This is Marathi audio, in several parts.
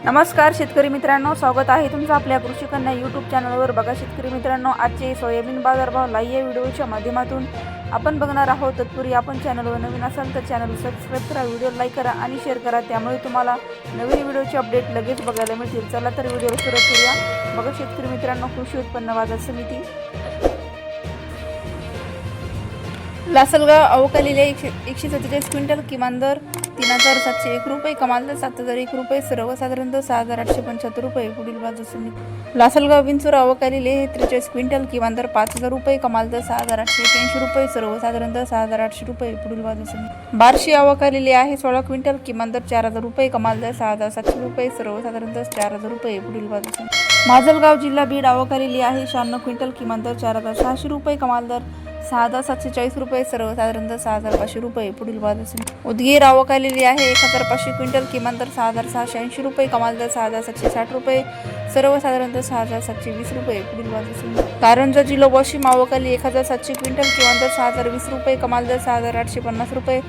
नमस्कार शेतकरी मित्रांनो, स्वागत आहे तुमचं आपल्या कृषी कन्या यूट्यूब चॅनलवर। बघा शेतकरी मित्रांनो, आजचे सोयाबीन बाजारभाव लाईव्ह या व्हिडिओच्या माध्यमातून आपण बघणार आहोत। तत्पूर्वी आपण चॅनलवर नवीन असाल तर चॅनल सबस्क्राइब करा, व्हिडिओ लाईक करा आणि शेअर करा, त्यामुळे तुम्हाला नवीन व्हिडिओचे अपडेट लगेच बघायला मिळतील। चला तर व्हिडिओ सुरू करूया। बघा शेतकरी मित्रांनो, कृषी उत्पन्न बाजार समिती लासलगाव अवकालीले 147 क्विंटल, किमान दर 3701 रुपये, कमाल दर 7001 रुपये, सर्वसाधारण दर 6875 रुपये। पुढील बाजार समिती लासलगाव विंचूर अवकालीले 43 क्विंटल, किमान दर 5000 रुपये, कमाल दर 6881 रुपये, सर्वसाधारण दर 6800 रुपये। पुढील बाजार समिती बार्शी अवकालीले आहे 16 क्विंटल, किमान दर 4000 रुपये, कमाल दर 6700 रुपये, सर्वसाधारण दर 4000 रुपये। पुढील बाजार समिती माजलगाव जिल्हा बीड अवकालीले आहे 96 क्विंटल, किमान दर 4600 रुपये, कमाल दर 6740 रुपये, सर्वसाधारण दर 6500 रुपये। पुढील बाजार समिती उदगीर अवकालीली आहे 1500 क्विंटल, किमान दर 6680 रुपये, कमाल दर 6760 रुपये, सर्वसाधारण दर 6720 रुपये। पुढील बाजार समिती कारंजा जिल्हा वाशिम अवकाली 1700 क्विंटल, किमान दर 6020 रुपये, कमाल दर 6850 रुपये,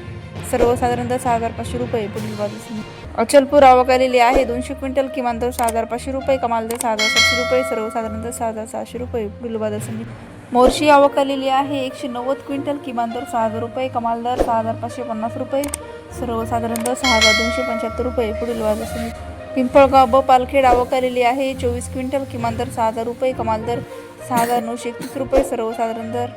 सर्वसाधारण दर 6500 रुपये। पुढील बाजार समिती अचलपूर अवकालीली आहे 200 क्विंटल, किमान दर 6500 रुपये, कमाल दर 6700 रुपये, सर्वसाधारण दर 6600 रुपये। पुढील बाजार समिती मोर्शी अवकालीली आहे 190 क्विंटल, किमान दर 6000 रुपये, कमाल दर 6550 रुपये, सर्वसाधारण दर 6275 रुपये। पुढील बाजार समिती पिंपळगाव ब पालखेड अवकालीली आहे 24 क्विंटल, किमान दर 6000 रुपये, कमाल दर 6931 रुपये, सर्वसाधारण दर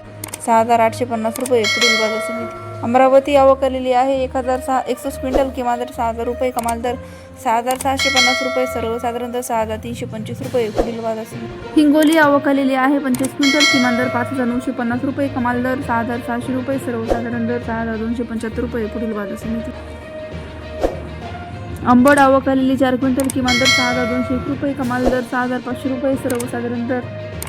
6850 रुपये। पुढील बाजार समिती अमरावती अवकालीली आहे 130 क्विंटल, किमान दर 6000 रुपये, कमाल दर 6650 रुपये, सर्वसाधारण दर 6325 रुपये। पुढील बाजार समिती हिंगोली अवकालीली आहे 25 क्विंटल, किमान दर 5950 रुपये, कमाल दर 6600 रुपये, सर्वसाधारण दर 6275 रुपये। पुढील बाजार समिती अंबड अवकालीली 4 क्विंटल, किमान दर 6201 रुपये, कमाल दर 6500 रुपये, सर्वसाधारण दर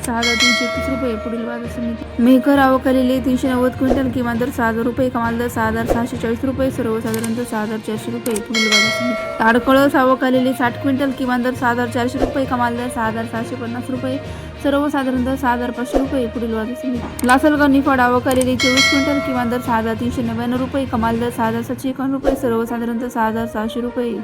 6331 रुपये। पुढील बाजार समिती मेहकर अवकालीली 390 क्विंटल, किमान दर 6000 रुपये, कमाल दर 6640 रुपये, सर्वसाधारण दर 6400 रुपये। पुढील बाजार समिती ताडकळस अवकालीली 60 क्विंटल, किमान दर 6400 रुपये, कमाल दर 6750 रुपये, सर्वसाधारण दर 6500 रुपये। पुढील बाजार समिती लासलगाव निफाड अवकालीली 24 क्विंटल, किमान दर 6399 रुपये, कमाल दर 6751 रुपये, सर्वसाधारण दर 6600 रुपये।